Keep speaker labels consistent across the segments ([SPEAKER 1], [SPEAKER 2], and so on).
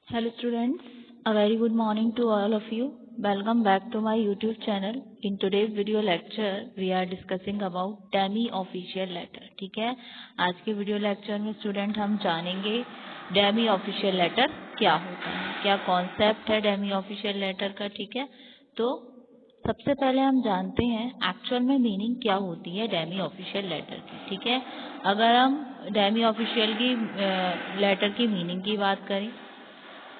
[SPEAKER 1] Hello students, a very good morning to all of you. Welcome back to my YouTube channel. In today's video lecture, we are discussing about demi official letter. ठीक है, आज के video lecture में student हम जानेंगे Demi official letter क्या होता है, क्या कॉन्सेप्ट है डेमी ऑफिशियल लेटर का. ठीक है, तो सबसे पहले हम जानते हैं एक्चुअल में मीनिंग क्या होती है डेमी ऑफिशियल लेटर की. ठीक है, अगर हम डेमी ऑफिशियल की लेटर की मीनिंग की बात करें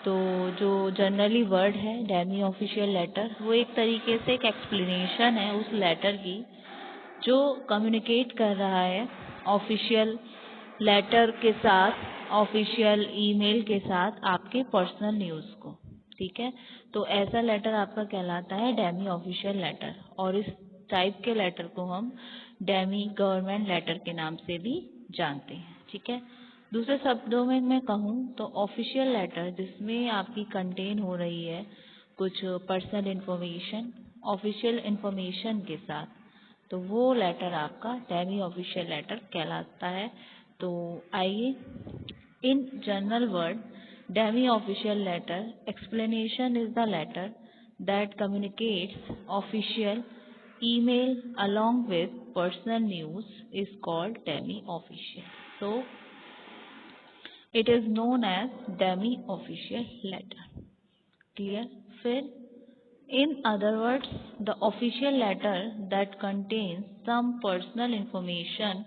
[SPEAKER 1] तो जो जनरली वर्ड है डेमी ऑफिशियल लेटर, वो एक तरीके से एक एक्सप्लेनेशन है उस लेटर की जो कम्युनिकेट कर रहा है ऑफिशियल लेटर के साथ, ऑफिशियल ईमेल के साथ आपके पर्सनल न्यूज़ को. ठीक है, तो ऐसा लेटर आपका कहलाता है डेमी ऑफिशियल लेटर, और इस टाइप के लेटर को हम डेमी गवर्नमेंट लेटर के नाम से भी जानते हैं. ठीक है, दूसरे शब्दों में मैं कहूँ तो ऑफिशियल लेटर जिसमें आपकी कंटेन हो रही है कुछ पर्सनल इन्फॉर्मेशन ऑफिशियल इन्फॉर्मेशन के साथ, तो वो लेटर आपका डेमी ऑफिशियल लेटर कहलाता है. तो आइए, in general word demi official letter explanation is the letter that communicates official email along with personal news is called demi official. So it is known as demi official letter. Clear? फिर in other words, the official letter that contains some personal information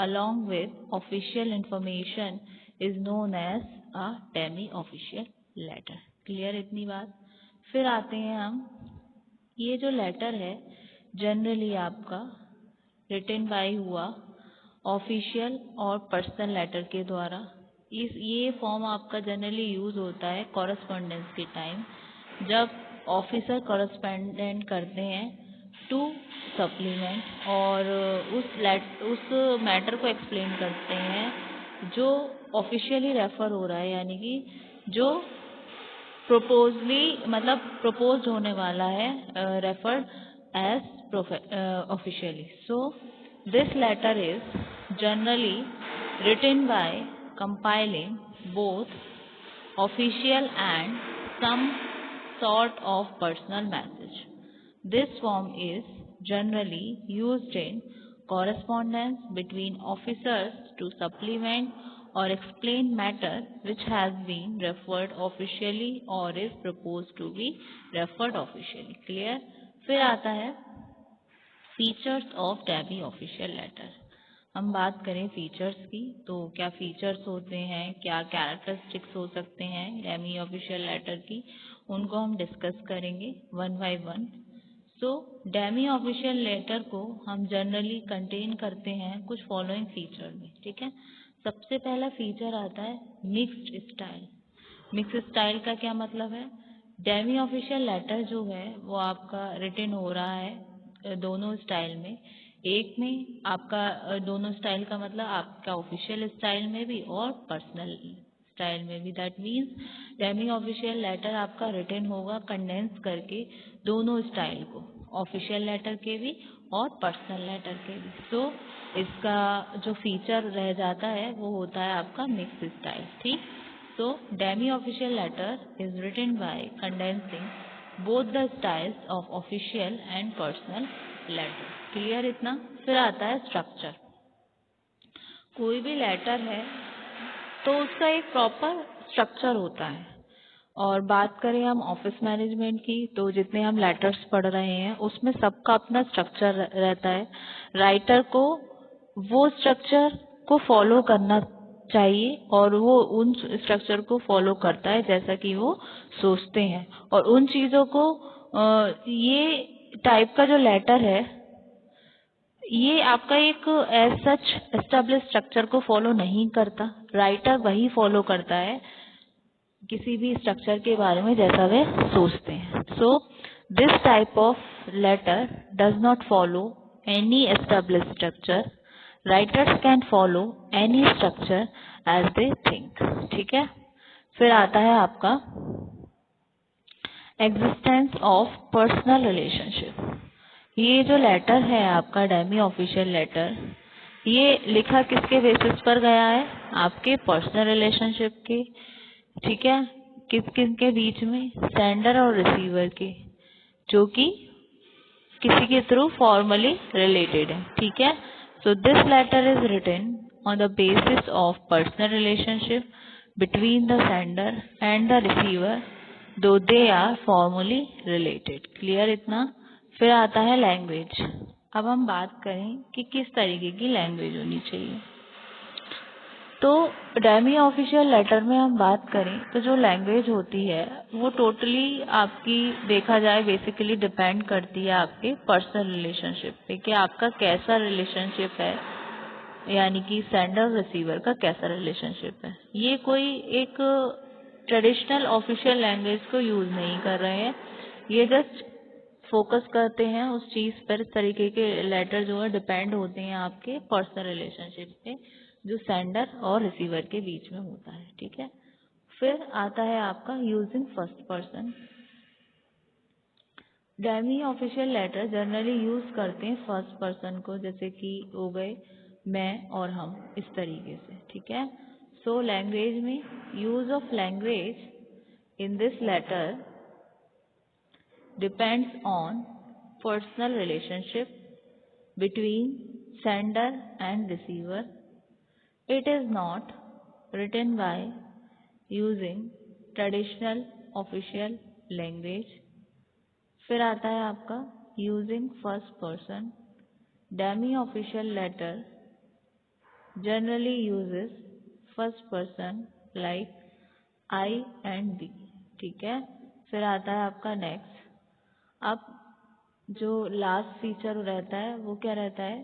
[SPEAKER 1] along with official information is known as a demi official letter. Clear इतनी बात. फिर आते हैं हम, ये जो letter है जनरली आपका रिटन बाय हुआ ऑफिशियल और पर्सनल लेटर के द्वारा. ये फॉर्म आपका जनरली यूज़ होता है कॉरेस्पॉन्डेंस के टाइम, जब ऑफिसर कॉरेस्पॉन्डेंट करते हैं टू सप्लीमेंट और उस मैटर को एक्सप्लेन करते हैं जो ऑफिशियली रेफर हो रहा है, यानी कि जो प्रपोज होने वाला है, referred as officially. So this letter is generally written by compiling both official and some sort of personal message. This form is generally used in correspondence between officers to supplement or explain matter which has been referred officially or is proposed to be referred officially. Clear? फिर आता है features of demi official letter. हम बात करें features की, तो क्या features होते हैं, क्या कैरेक्टरिस्टिक्स हो सकते हैं डेमी ऑफिशियल लेटर की, उनको हम डिस्कस करेंगे one by one. So demi official letter को हम जनरली कंटेन करते हैं कुछ फॉलोइंग फीचर में. ठीक है, सबसे पहला फीचर आता है मिक्स्ड स्टाइल. मिक्स्ड स्टाइल का क्या मतलब है? डेमी ऑफिशियल लेटर जो है वो आपका रिटन हो रहा है दोनों स्टाइल में. एक में आपका दोनों स्टाइल का मतलब आपका ऑफिशियल स्टाइल में भी और पर्सनल स्टाइल में भी. That means demi official letter आपका रिटन होगा कंडेंस करके दोनों स्टाइल को, ऑफिशियल लेटर के भी और पर्सनल लेटर के भी. सो इसका जो फीचर रह जाता है वो होता है आपका मिक्स स्टाइल. ठीक, so demi official letter is written by condensing both the styles of official and personal letter. Clear इतना. फिर आता है स्ट्रक्चर. कोई भी लेटर है तो उसका एक प्रॉपर स्ट्रक्चर होता है, और बात करें हम ऑफिस मैनेजमेंट की तो जितने हम लेटर्स पढ़ रहे हैं उसमें सबका अपना स्ट्रक्चर रहता है. राइटर को वो स्ट्रक्चर को फॉलो करना चाहिए और वो उन स्ट्रक्चर को फॉलो करता है जैसा कि वो सोचते हैं, और उन चीज़ों को ये टाइप का जो लेटर है ये आपका एक एज सच एस्टेब्लिश स्ट्रक्चर को फॉलो नहीं करता. राइटर वही फॉलो करता है किसी भी स्ट्रक्चर के बारे में जैसा वे सोचते हैं. So this type of letter does not follow any establish structure. Writers can follow any structure as they think. ठीक है, फिर आता है आपका एग्जिस्टेंस ऑफ पर्सनल रिलेशनशिप. ये जो लेटर है आपका डेमी ऑफिशियल लेटर, ये लिखा किसके बेसिस पर गया है? आपके पर्सनल रिलेशनशिप के. ठीक है, किस किस के बीच में, सेंडर और रिसीवर के, जो कि किसी के थ्रू फॉर्मली रिलेटेड है, ठीक है। So this letter is written on the basis of personal relationship between the sender and the receiver though they are formally related. Clear इतना। फिर आता है लैंग्वेज। अब हम बात करें कि किस तरीके की लैंग्वेज होनी चाहिए। तो डेमी ऑफिशियल लेटर में हम बात करें तो जो लैंग्वेज होती है वो टोटली आपकी देखा जाए बेसिकली डिपेंड करती है आपके पर्सनल रिलेशनशिप पे कि आपका कैसा रिलेशनशिप है, यानी कि सेंडर रिसीवर का कैसा रिलेशनशिप है। ये कोई एक ट्रेडिशनल ऑफिशियल लैंग्वेज को यूज नहीं कर रहे हैं, ये जस्ट फोकस करते हैं उस चीज पर। इस तरीके के लेटर जो है डिपेंड होते हैं आपके पर्सनल रिलेशनशिप पे जो सेंडर और रिसीवर के बीच में होता है, ठीक है। फिर आता है आपका using first person. Demi official letter generally use करते हैं फर्स्ट पर्सन को, जैसे कि हो गए मैं और हम, इस तरीके से, ठीक है। सो लैंग्वेज में use of language in this letter depends on personal relationship between sender and receiver. It is not written by using traditional official language. फिर आता है आपका using first person. Demi official letter generally uses first person like I and we, ठीक है। फिर आता है आपका next। अब जो लास्ट फीचर रहता है वो क्या रहता है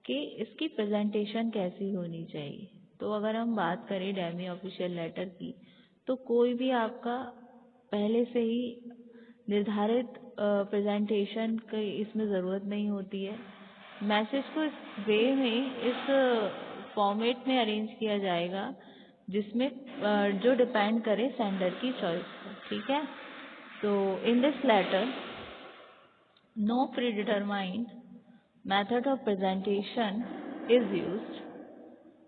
[SPEAKER 1] कि इसकी प्रेजेंटेशन कैसी होनी चाहिए। तो अगर हम बात करें डेमी ऑफिशियल लेटर की, तो कोई भी आपका पहले से ही निर्धारित प्रेजेंटेशन की इसमें ज़रूरत नहीं होती है। मैसेज को इस वे में, इस फॉर्मेट में अरेंज किया जाएगा जिसमें जो डिपेंड करे सेंडर की चॉइस पर, ठीक है। तो in this letter no predetermined method of presentation is used.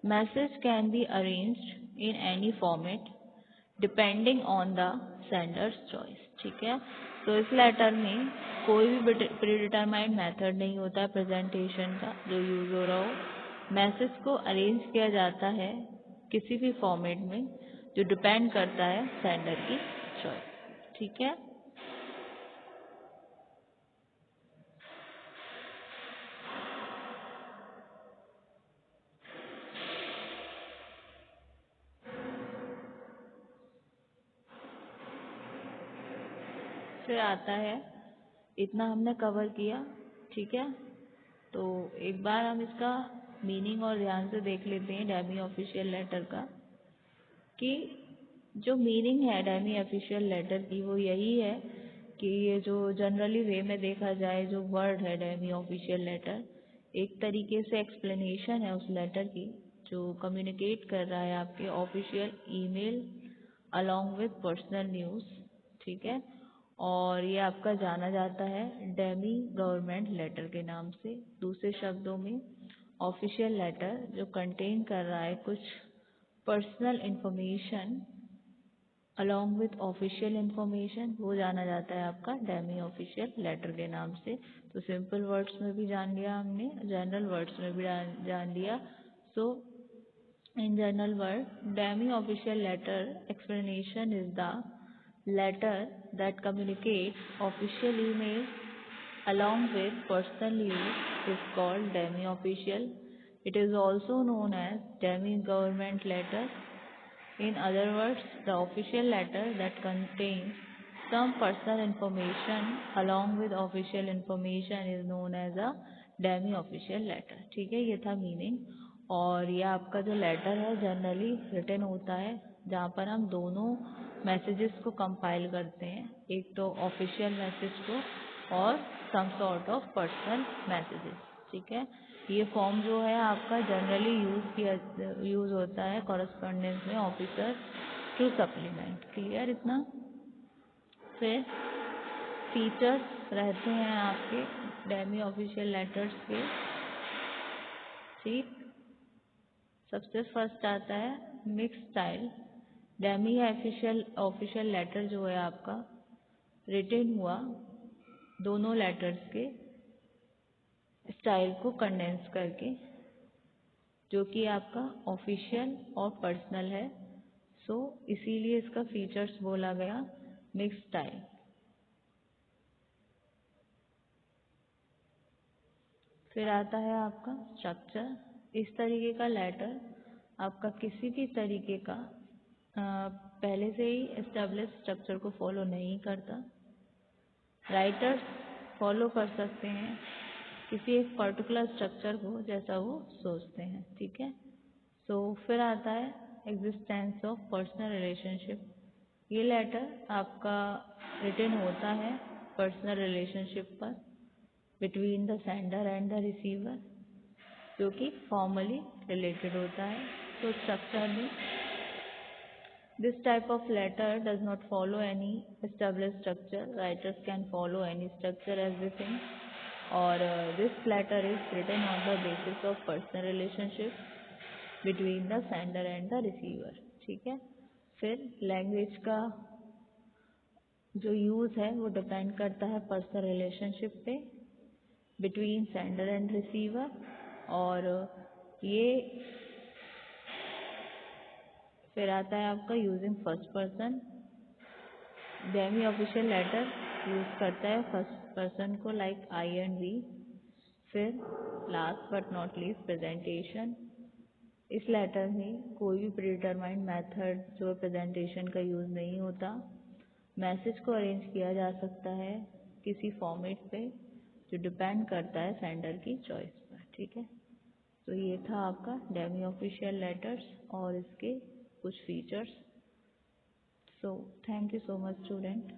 [SPEAKER 1] Message can be arranged in any format depending on the sender's choice, ठीक है। तो इस लेटर में कोई भी प्रीडिटरमाइंड मेथड नहीं होता है प्रेजेंटेशन का जो यूज हो रहा हो। मैसेज को अरेंज किया जाता है किसी भी फॉर्मेट में जो डिपेंड करता है सेंडर की चॉइस, ठीक है। फिर आता है, इतना हमने कवर किया, ठीक है। तो एक बार हम इसका मीनिंग और ध्यान से देख लेते हैं डेमी ऑफिशियल लेटर का, कि जो मीनिंग है डेमी ऑफिशियल लेटर की वो यही है कि ये जो जनरली वे में देखा जाए जो वर्ड है डेमी ऑफिशियल लेटर, एक तरीके से एक्सप्लेनेशन है उस लेटर की जो कम्युनिकेट कर रहा है आपके official email along with personal news, ठीक है। और ये आपका जाना जाता है डेमी गवर्नमेंट लेटर के नाम से। दूसरे शब्दों में ऑफिशियल लेटर जो कंटेन कर रहा है कुछ personal information along with official information, वो जाना जाता है आपका डेमी ऑफिशियल लेटर के नाम से। तो सिंपल वर्ड्स में भी जान लिया हमने, जनरल वर्ड्स में भी जान लिया। सो in general word, DAMI official letter explanation is the letter that communicates official email along with personal use is called DAMI official. It is also known as DAMI government letter. In other words, the official letter that contains some personal information along with official information is known as a DAMI official letter. ठीक है, ये था meaning. और ये आपका जो letter है generally written होता है जहाँ पर हम दोनों मैसेजेस को कंपाइल करते हैं, एक तो ऑफिशियल मैसेज को और some sort of personal messages, ठीक है। ये फॉर्म जो है आपका जनरली यूज होता है कॉरेस्पॉन्डेंस में ऑफिसर टू सप्लीमेंट। क्लियर इतना। फिर फीचर्स रहते हैं आपके डेमी ऑफिशियल लेटर्स के, ठीक। सबसे फर्स्ट आता है मिक्स स्टाइल। डेमी या ऑफिशियल लेटर जो है आपका रिटन हुआ दोनों लेटर्स के स्टाइल को कंडेंस करके, जो कि आपका ऑफिशियल और पर्सनल है। सो इसीलिए इसका फीचर्स बोला गया मिक्स स्टाइल। फिर आता है आपका स्ट्रक्चर। इस तरीके का लेटर आपका किसी भी तरीके का पहले से ही एस्टेब्लिश स्ट्रक्चर को फॉलो नहीं करता। राइटर्स फॉलो कर सकते हैं किसी एक पर्टिकुलर स्ट्रक्चर को जैसा वो सोचते हैं, ठीक है। सो फिर आता है एग्जिस्टेंस ऑफ पर्सनल रिलेशनशिप। ये लेटर आपका रिटन होता है पर्सनल रिलेशनशिप पर between the sender and the receiver, जो कि फॉर्मली रिलेटेड होता है। तो स्ट्रक्चर में this type of letter does not follow any established structure. Writers can follow any structure as they think, or this letter is written on the basis of personal relationship between the sender and the receiver, ठीक है। फिर language का जो use है वो depend करता है personal relationship पे बिटवीन सेंडर एंड रिसीवर, और ये फिर आता है आपका using first person. Demi official letter use करता है फर्स्ट पर्सन को लाइक आई एंड वी। फिर last but not least presentation. इस लेटर में कोई भी प्रीडिटरमाइंड मेथड जो प्रेजेंटेशन का यूज़ नहीं होता। मैसेज को अरेंज किया जा सकता है किसी फॉर्मेट पे जो डिपेंड करता है सेंडर की चॉइस पर, ठीक है। तो ये था आपका डेमी ऑफिशियल लेटर्स और इसके कुछ features. So thank you so much student.